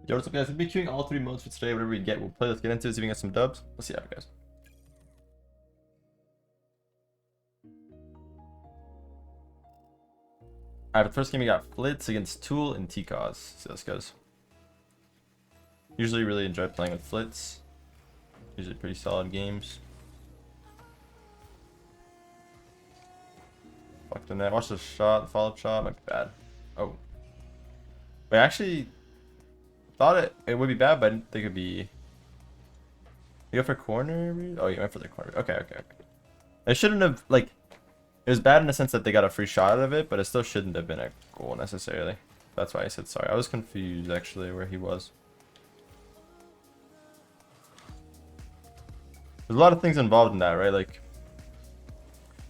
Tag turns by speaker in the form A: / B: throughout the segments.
A: Yo, what's up, guys? We'll be queuing all three modes for today. Whatever we get, we'll play. Let's get into it, see if we get some dubs. Let's see how it goes. Alright, the first game we got Flitz against Tool and T-Cause. See how this goes. Usually really enjoy playing with Flitz. Usually pretty solid games. Fucked in that. Watch the shot, the follow-up shot. Might be bad. Oh. Wait, actually thought it would be bad, but I didn't think it'd be. You go for corner? Oh, you went for the corner. Okay. It shouldn't have, like, it was bad in the sense that they got a free shot out of it, but it still shouldn't have been a goal necessarily. That's why I said sorry. I was confused actually where he was. There's a lot of things involved in that, right? Like,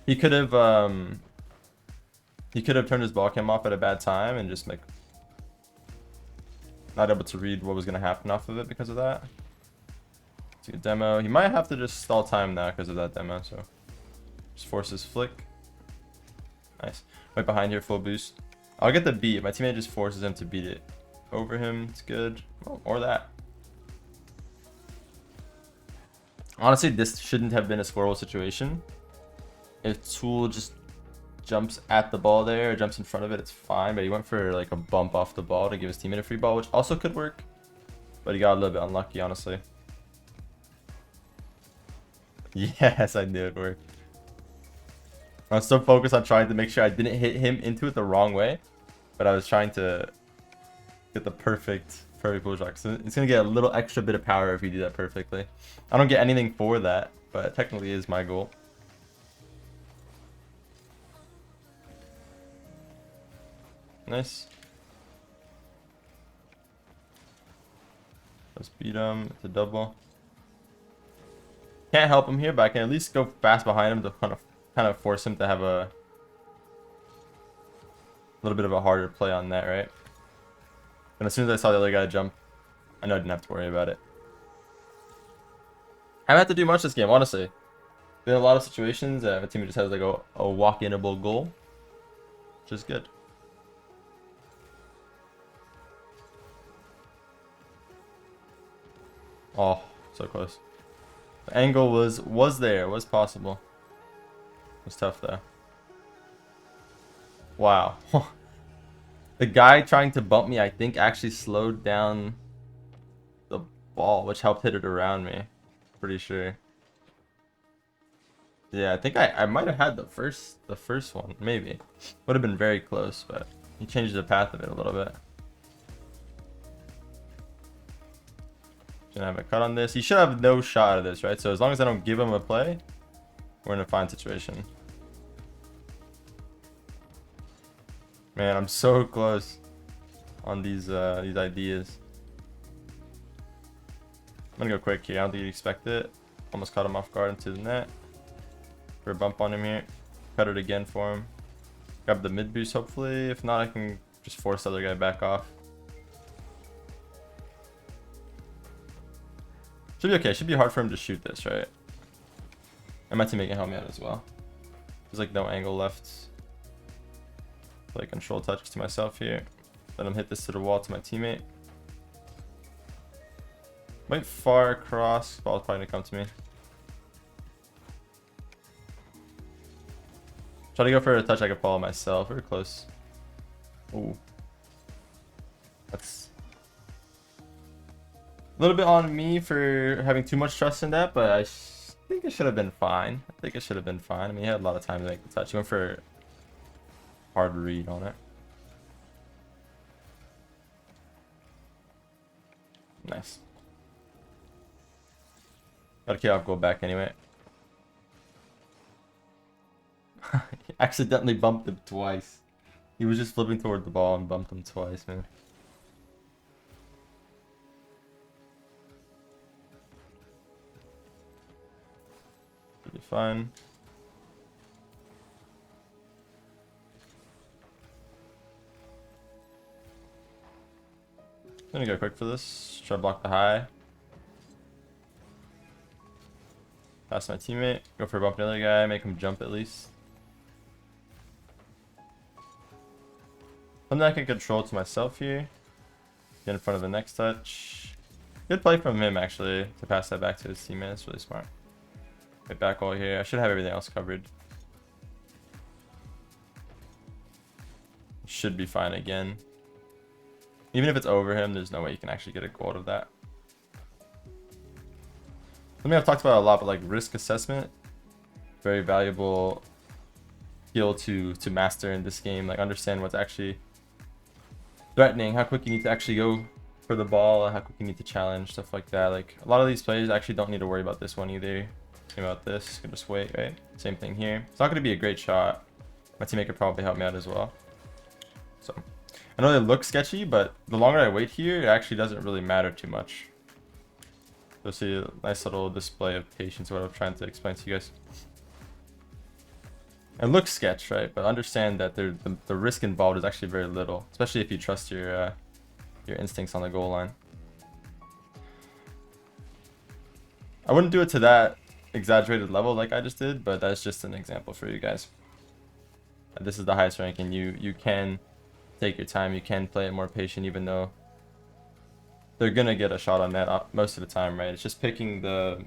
A: he could have turned his ball cam off at a bad time and just like not able to read what was gonna happen off of it because of that. It's a good demo. He might have to just stall time now because of that demo, so just force his flick. Nice. Right behind here, full boost. I'll get the beat. My teammate just forces him to beat it over him. It's good. Oh, or that. Honestly, this shouldn't have been a scoreable situation. If Tool just jumps at the ball there, or jumps in front of it, it's fine. But he went for like a bump off the ball to give his teammate a free ball, which also could work. But he got a little bit unlucky, honestly. Yes, I knew it worked. I was so focused on trying to make sure I didn't hit him into it the wrong way, but I was trying to get the perfect pull shot. So it's gonna get a little extra bit of power if you do that perfectly. I don't get anything for that, but it technically is my goal. Nice. Let's beat him. It's a double. Can't help him here, but I can at least go fast behind him to kind of force him to have a little bit of a harder play on that, right? And as soon as I saw the other guy jump, I know I didn't have to worry about it. I haven't had to do much this game, honestly. Been a lot of situations that my team just has like a walk-inable goal, which is good. Oh, so close. The angle was possible. It was tough though. Wow. The guy trying to bump me, I think, actually slowed down the ball, which helped hit it around me. Pretty sure. Yeah, I think I might have had the first one, maybe. Would have been very close, but he changed the path of it a little bit. Gonna have a cut on this. He should have no shot out of this, right? So as long as I don't give him a play, we're in a fine situation. Man, I'm so close on these ideas. I'm gonna go quick here. I don't think you'd expect it. Almost caught him off guard into the net. For a bump on him here. Cut it again for him. Grab the mid boost hopefully. If not, I can just force the other guy back off. Should be okay. Should be hard for him to shoot this, right? And my teammate can help me out as well. There's like no angle left. Play control touch to myself here. Let him hit this to the wall to my teammate. Might far across. Ball's probably gonna come to me. Try to go for a touch I could follow myself. Very close. Ooh. That's a little bit on me for having too much trust in that, but I think it should have been fine. I mean, he had a lot of time to make the touch. He went for hard read on it. Nice. Got a kickoff goal back anyway. He accidentally bumped him twice. He was just flipping toward the ball and bumped him twice, man. Should be fine. I'm gonna go quick for this. Try to block the high. Pass my teammate. Go for a bump another guy. Make him jump at least. Something I can control to myself here. Get in front of the next touch. Good play from him, actually, to pass that back to his teammate. It's really smart. Right back all here. I should have everything else covered. Should be fine again. Even if it's over him, there's no way you can actually get a goal out of that. Something I've talked about a lot, but like risk assessment, very valuable skill to master in this game. Like understand what's actually threatening, how quick you need to actually go for the ball, how quick you need to challenge, stuff like that. Like a lot of these players actually don't need to worry about this one either. Same about this, can just wait, right? Same thing here. It's not going to be a great shot. My teammate could probably help me out as well. So I know they look sketchy, but the longer I wait here, it actually doesn't really matter too much. You'll see a nice little display of patience, what I'm trying to explain to you guys. It looks sketch, right? But understand that the risk involved is actually very little, especially if you trust your instincts on the goal line. I wouldn't do it to that exaggerated level like I just did, but that's just an example for you guys. This is the highest rank, and you can take your time, you can play it more patient, even though they're gonna get a shot on net most of the time, right? It's just picking the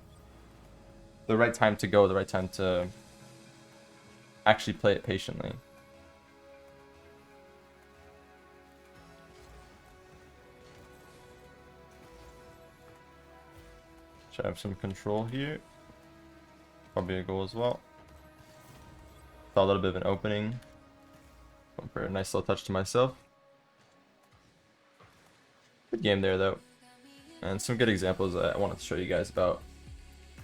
A: right time to go, the right time to actually play it patiently. Should have some control here. Probably a goal as well. Saw a little bit of an opening. Going for a nice little touch to myself. Good game there though. And some good examples that I wanted to show you guys about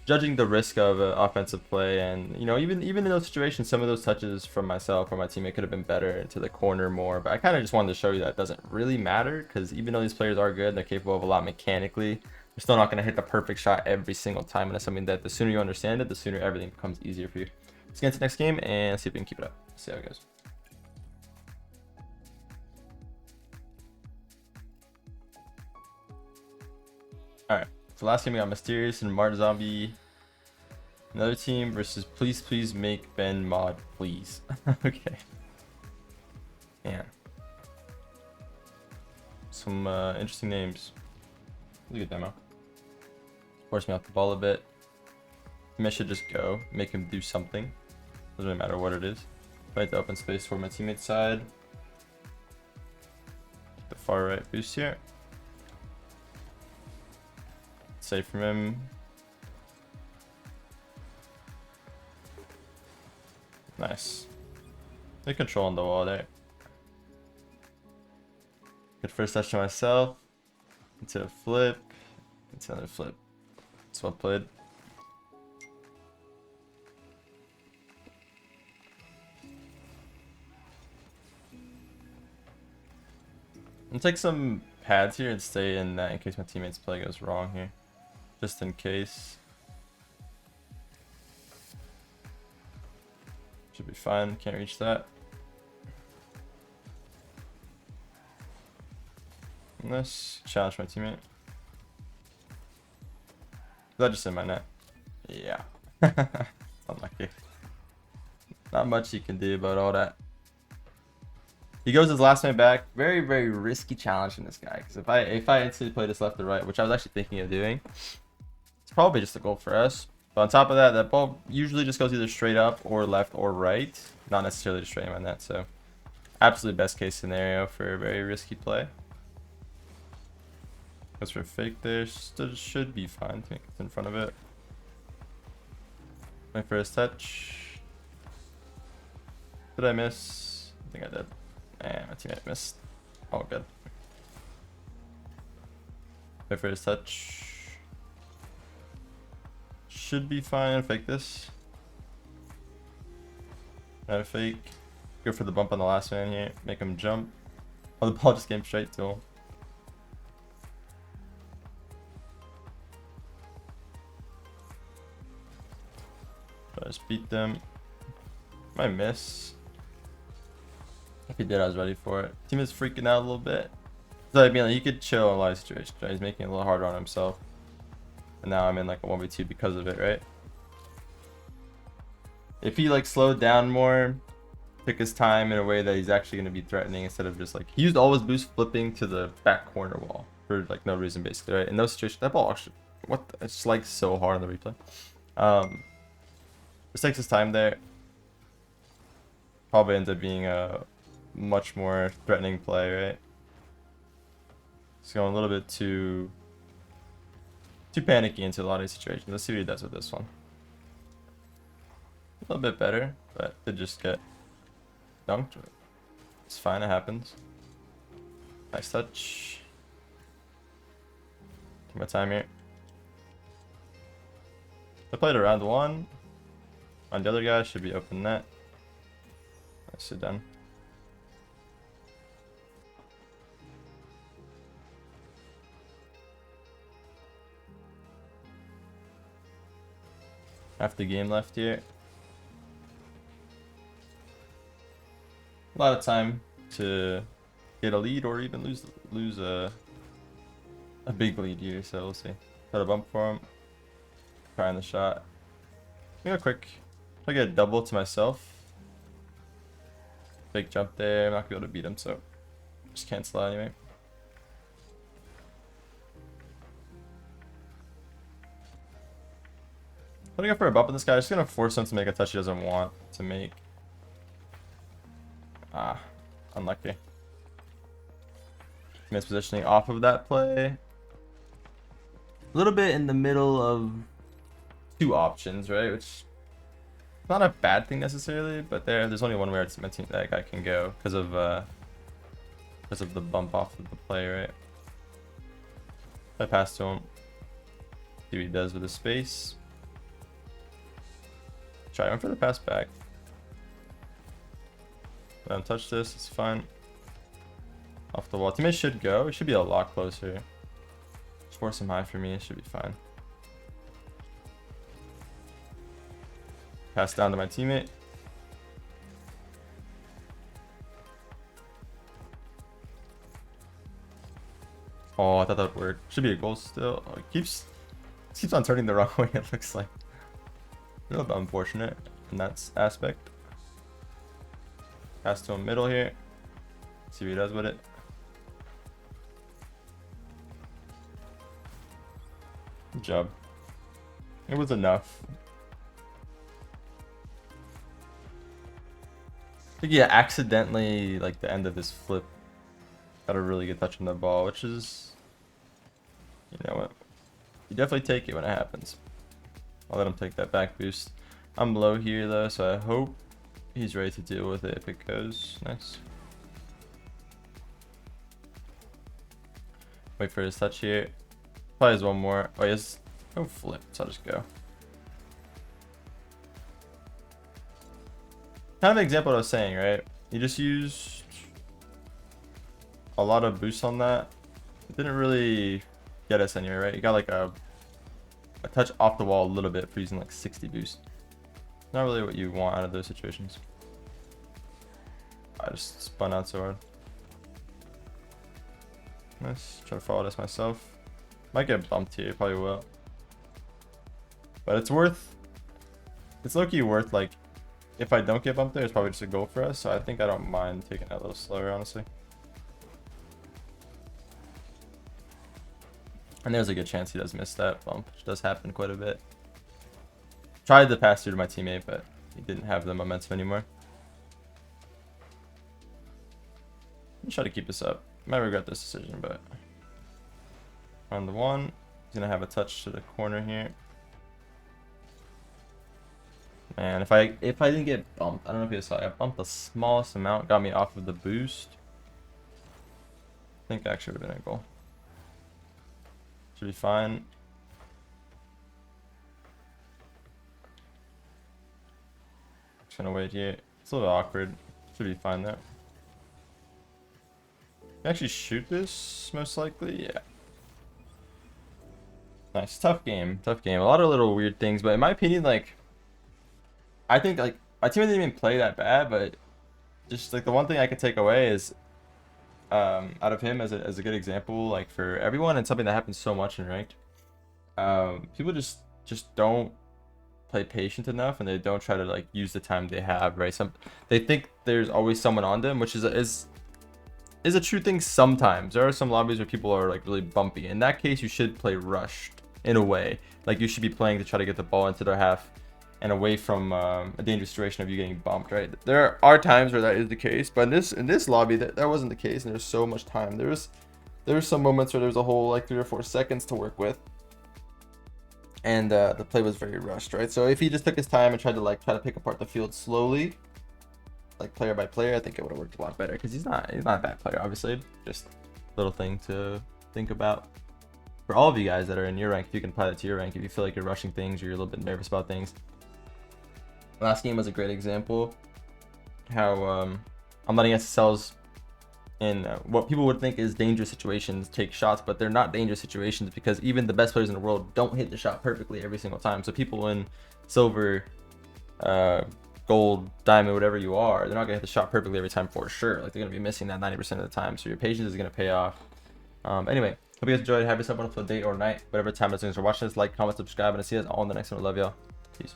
A: judging the risk of offensive play. And you know, even in those situations, some of those touches from myself or my teammate could have been better into the corner more. But I kind of just wanted to show you that it doesn't really matter, because even though these players are good, they're capable of a lot mechanically, they're still not going to hit the perfect shot every single time. And that's something that the sooner you understand it, the sooner everything becomes easier for you. Let's get into the next game and see if we can keep it up. See how it goes. Alright, so last game we got Mysterious and Mart Zombie. Another team versus Please Make Ben Mod, please. Okay. Yeah. Some interesting names. Look at demo. Force me off the ball a bit. I should just go, make him do something. Doesn't really matter what it is. Fight the open space for my teammate's side. The far right boost here. Safe from him. Nice. Good control on the wall there. Good first touch to myself. Into a flip. Into another flip. That's well played. I'm gonna take some pads here and stay in that in case my teammate's play goes wrong here. Just in case. Should be fine, can't reach that. Let's challenge my teammate. Is that just in my net? Yeah. Unlucky. Not much you can do about all that. He goes his last man back. Very, very risky challenge from this guy. Because if I instantly play this left or right, which I was actually thinking of doing, it's probably just a goal for us. But on top of that, that ball usually just goes either straight up or left or right. Not necessarily just straight in my net. So absolute best case scenario for a very risky play. Goes for a fake there. Still should be fine. I think it's in front of it. My first touch. Did I miss? I think I did. And my teammate missed. All good. My first touch. Should be fine. Fake this. Not a fake. Go for the bump on the last man here. Make him jump. Oh, the ball just came straight to him. I just beat them. Might miss. If he did, I was ready for it. Team is freaking out a little bit. So I mean, like, he could chill in a lot of situations. Right? He's making it a little harder on himself. And now I'm in like a 1v2 because of it, right? If he like slowed down more, pick his time in a way that he's actually going to be threatening instead of just like he used all his boost flipping to the back corner wall for like no reason basically, right? In those situations, that ball actually it's like so hard on the replay. Just takes his time there. Probably ends up being a much more threatening play, right? It's going a little bit too panicky into a lot of these situations. Let's see what he does with this one. A little bit better, but did just get dunked. It's fine, it happens. Nice touch. Take my time here. I played around one. On the other guy should be open net. Nicely done. Half the game left here. A lot of time to get a lead or even lose a big lead here, so we'll see. Try to bump for him. Trying the shot. Maybe a quick. If I get a double to myself. Big jump there. I'm not gonna be able to beat him, so just cancel out anyway. I'm gonna go for a bump on this guy. I'm just gonna force him to make a touch he doesn't want to make. Ah, unlucky. Miss positioning off of that play. A little bit in the middle of two options, right? Which is not a bad thing necessarily, but there's only one way that guy can go because of the bump off of the play, right? I pass to him. See what he does with his space. Try one for the pass back. Let him touch this, it's fine. Off the wall. Teammate should go. It should be a lot closer. Just force him high for me, it should be fine. Pass down to my teammate. Oh, I thought that would work. Should be a goal still. Oh, it keeps on turning the wrong way, it looks like. A little bit unfortunate in that aspect. Pass to him middle here. See what he does with it. Good job. It was enough. I think yeah, accidentally like the end of his flip got a really good touch on the ball, which is, you know what, you definitely take it when it happens. I'll let him take that back boost. I'm low here though, so I hope he's ready to deal with it if it goes. Nice. Wait for his touch here. Probably has one more. Oh, he has no flip, so I'll just go. Kind of an example of what I was saying, right? You just used a lot of boost on that. It didn't really get us anywhere, right? You got like a touch off the wall a little bit for using like 60 boost. Not really what you want out of those situations. I just spun out so hard. Nice. Try to follow this myself. Might get bumped here, probably will. But it's low-key worth, like, if I don't get bumped there, it's probably just a goal for us. So I think I don't mind taking that a little slower, honestly. And there's a good chance he does miss that bump, which does happen quite a bit. Tried to pass through to my teammate, but he didn't have the momentum anymore. Let me try to keep this up. Might regret this decision, but on the one, he's gonna have a touch to the corner here. And if I didn't get bumped, I don't know if you saw, I bumped the smallest amount, got me off of the boost. I think actually would have been a goal. Should be fine. Just gonna wait here. It's a little awkward. Should be fine though. Can I actually shoot this most likely? Yeah. Nice. Tough game. Tough game. A lot of little weird things, but in my opinion, like, I think like my team didn't even play that bad, but just like the one thing I could take away is out of him as a good example, like for everyone, and something that happens so much in ranked. People just don't play patient enough, and they don't try to like use the time they have, right? They think there's always someone on them, which is a true thing sometimes. There are some lobbies where people are like really bumpy. In that case, you should play rushed in a way. Like you should be playing to try to get the ball into their half and away from a dangerous situation of you getting bumped, right? There are times where that is the case, but in this lobby that wasn't the case, and there's so much time. There was some moments where there was a whole like 3 or 4 seconds to work with, and the play was very rushed, right? So if he just took his time and tried to pick apart the field slowly, like player by player, I think it would have worked a lot better, because he's not a bad player, obviously. Just a little thing to think about for all of you guys that are in your rank. If you can apply that to your rank, if you feel like you're rushing things or you're a little bit nervous about things. Last game was a great example how I'm letting SSLs in what people would think is dangerous situations take shots, but they're not dangerous situations, because even the best players in the world don't hit the shot perfectly every single time. So people in silver, gold, diamond, whatever you are, they're not gonna hit the shot perfectly every time for sure. Like they're gonna be missing that 90% of the time. So your patience is gonna pay off. Anyway, hope you guys enjoyed. Have yourself a wonderful day or night, whatever time it is. Thanks for watching this. Like, comment, subscribe, and I'll see you guys all in the next one. I love y'all. Peace.